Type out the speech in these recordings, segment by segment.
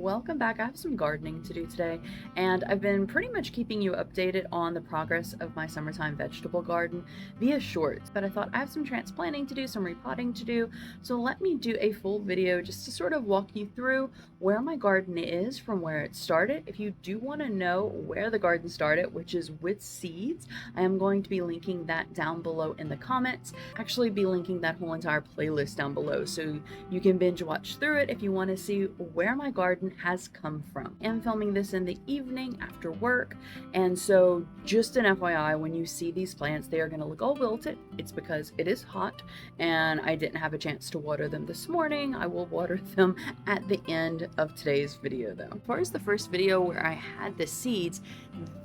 welcome back. I have some gardening to do today, and I've been pretty much keeping you updated on the progress of my summertime vegetable garden via shorts, but I thought I have some transplanting to do, some repotting to do, so let me do a full video just to sort of walk you through where my garden is from where it started. If you do want to know where the garden started, which is with seeds, I am going to be linking that down below in the comments. Actually be linking that whole entire playlist down below, so you can binge watch through it if you want to see where my garden has come from. I'm filming this in the evening after work, and so just an FYI, when you see these plants, they are going to look all wilted. It's because it is hot and I didn't have a chance to water them this morning. I will water them at the end of today's video though. As far as the first video where I had the seeds,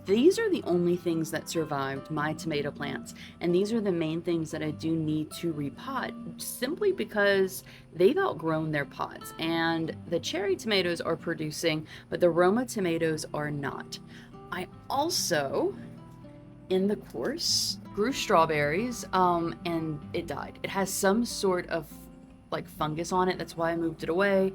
these are the only things that survived my tomato plants, and these are the main things that I do need to repot, simply because they've outgrown their pots, and the cherry tomatoes are producing, but the Roma tomatoes are not. I also, in the course, grew strawberries, and it died. It has some sort of like fungus on it, that's why I moved it away,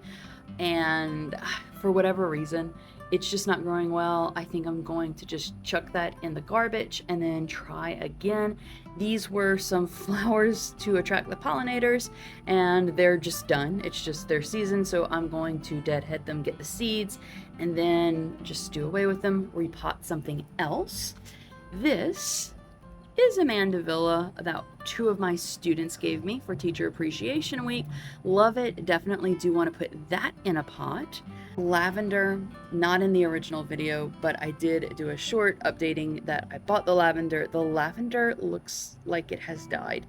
and for whatever reason, it's just not growing well. I think I'm going to just chuck that in the garbage and then try again. These were some flowers to attract the pollinators, and they're just done. It's just their season, so I'm going to deadhead them, get the seeds, and then just do away with them, repot something else. This is a mandevilla that two of my students gave me for Teacher Appreciation Week. Love it. Definitely do want to put that in a pot. Lavender, not in the original video, but I did do a short updating that I bought the lavender. The lavender looks like it has died.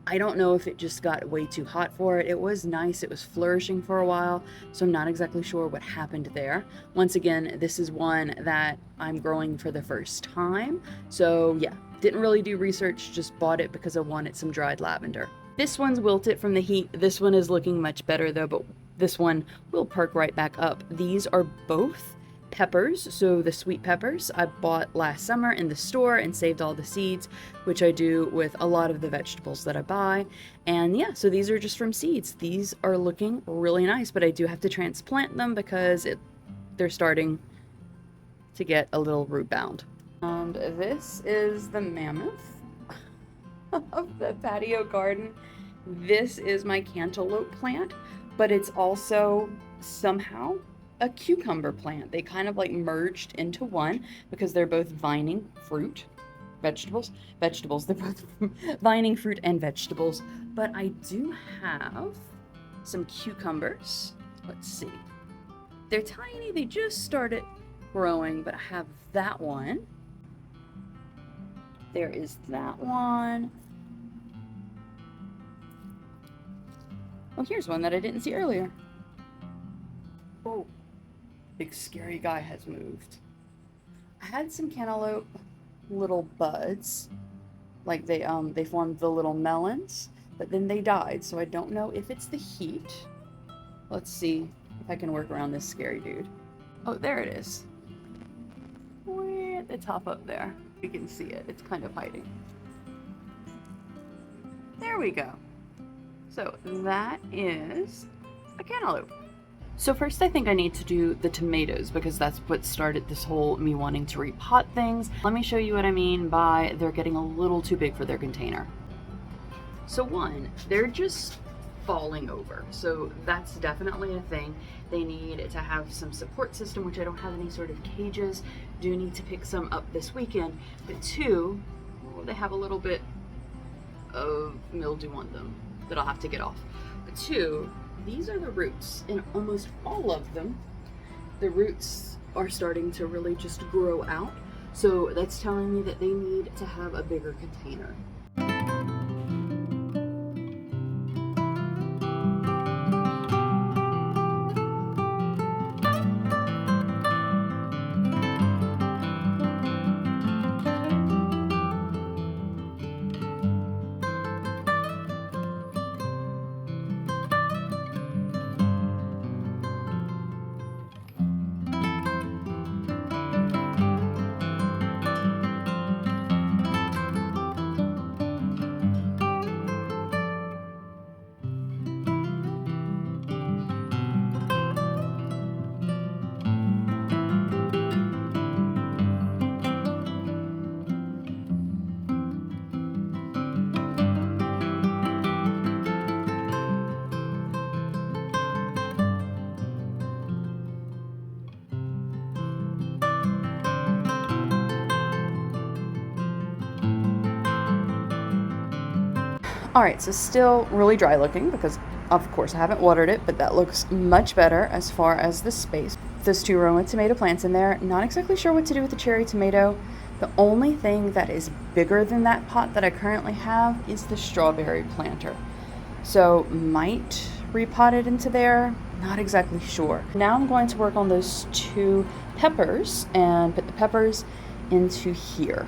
I don't know if it just got way too hot for it. It was nice. It was flourishing for a while, so I'm not exactly sure what happened there. Once again, this is one that I'm growing for the first time. So yeah, didn't really do research, just bought it because I wanted some dried lavender. This one's wilted from the heat. This one is looking much better though, but this one will perk right back up. These are both peppers, so the sweet peppers I bought last summer in the store and saved all the seeds, which I do with a lot of the vegetables that I buy. And yeah, so these are just from seeds. These are looking really nice, but I do have to transplant them because they're starting to get a little root bound. And this is the mammoth of the patio garden. This is my cantaloupe plant, but it's also somehow a cucumber plant. They kind of like merged into one because they're both vining fruit, vegetables. They're both vining fruit and vegetables. But I do have some cucumbers. Let's see. They're tiny. They just started growing, but I have that one. There is that one. Oh, here's one that I didn't see earlier. Oh. Big scary guy has moved. I had some cantaloupe little buds, like they formed the little melons, but then they died, so I don't know if it's the heat. Let's see if I can work around this scary dude. Oh, there it is. Way at the top up there. You can see it. It's kind of hiding. There we go. So that is a cantaloupe. So first I think I need to do the tomatoes because that's what started this whole me wanting to repot things. Let me show you what I mean by they're getting a little too big for their container. So one, they're just falling over. So that's definitely a thing. They need to have some support system, which I don't have any sort of cages. Do need to pick some up this weekend. But two, they have a little bit of mildew on them that I'll have to get off. But two, these are the roots. In almost all of them, the roots are starting to really just grow out. So that's telling me that they need to have a bigger container. All right, so still really dry looking because of course I haven't watered it, but that looks much better as far as the space. There's 2 Roma tomato plants in there. Not exactly sure what to do with the cherry tomato. The only thing that is bigger than that pot that I currently have is the strawberry planter. So might repot it into there, not exactly sure. Now I'm going to work on those 2 peppers and put the peppers into here.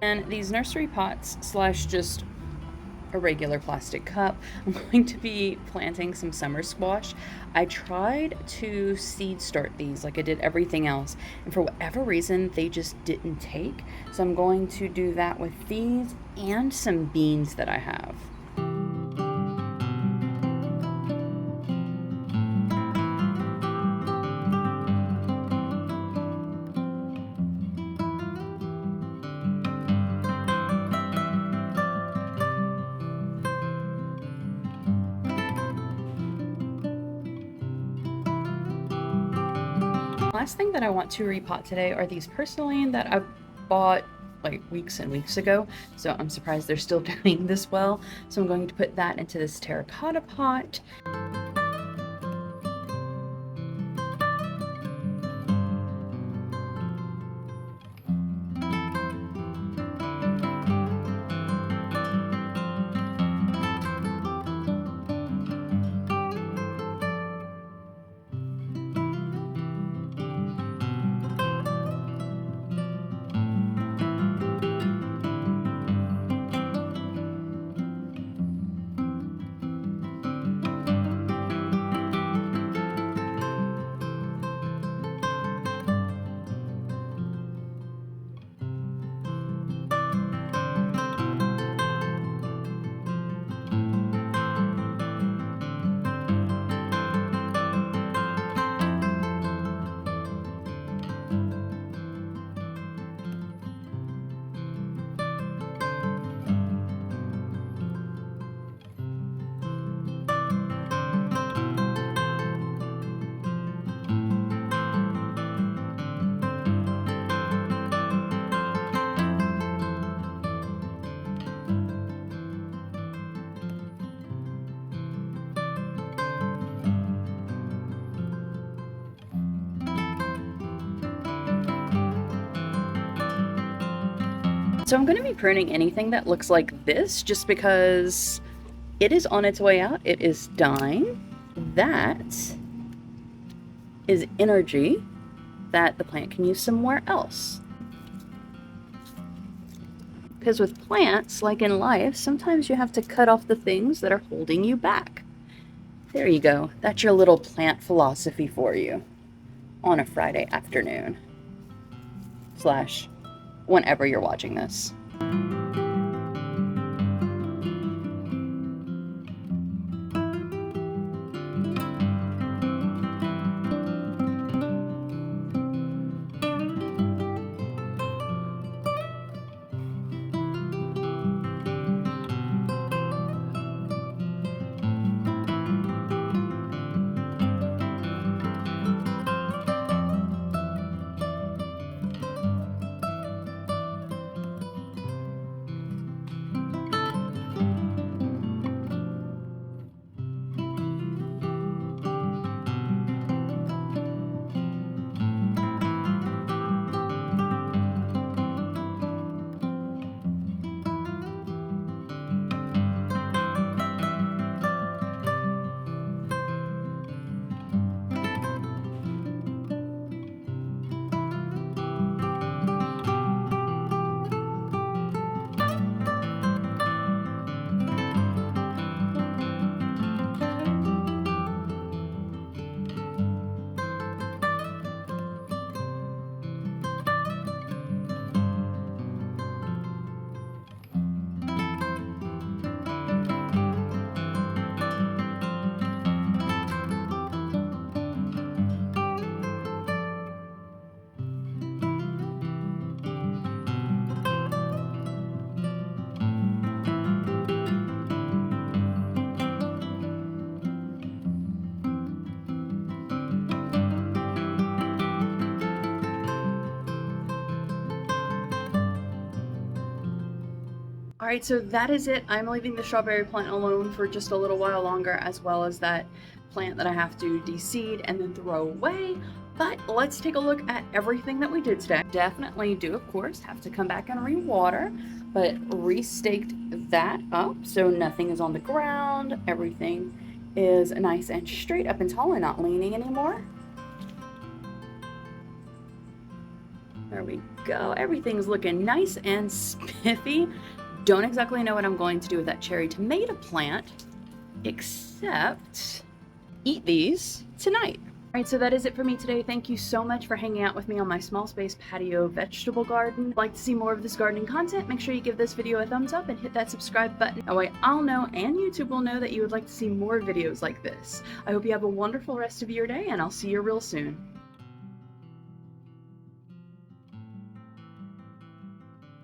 And these nursery pots slash just a regular plastic cup, I'm going to be planting some summer squash. I tried to seed start these like I did everything else, and for whatever reason they just didn't take. So I'm going to do that with these and some beans that I have. Last thing that I want to repot today are these purslane that I bought like weeks and weeks ago, so I'm surprised they're still doing this well. So I'm going to put that into this terracotta pot. So I'm going to be pruning anything that looks like this just because it is on its way out. It is dying. That is energy that the plant can use somewhere else. Because with plants, like in life, sometimes you have to cut off the things that are holding you back. There you go. That's your little plant philosophy for you on a Friday afternoon. Slash whenever you're watching this. All right, so that is it. I'm leaving the strawberry plant alone for just a little while longer, as well as that plant that I have to de-seed and then throw away. But let's take a look at everything that we did today. Definitely do, of course, have to come back and re-water, but re-staked that up so nothing is on the ground. Everything is nice and straight up and tall and not leaning anymore. There we go. Everything's looking nice and spiffy. Don't exactly know what I'm going to do with that cherry tomato plant, except eat these tonight. All right, so that is it for me today. Thank you so much for hanging out with me on my small space patio vegetable garden. If you'd like to see more of this gardening content, make sure you give this video a thumbs up and hit that subscribe button. That way I'll know and YouTube will know that you would like to see more videos like this. I hope you have a wonderful rest of your day, and I'll see you real soon.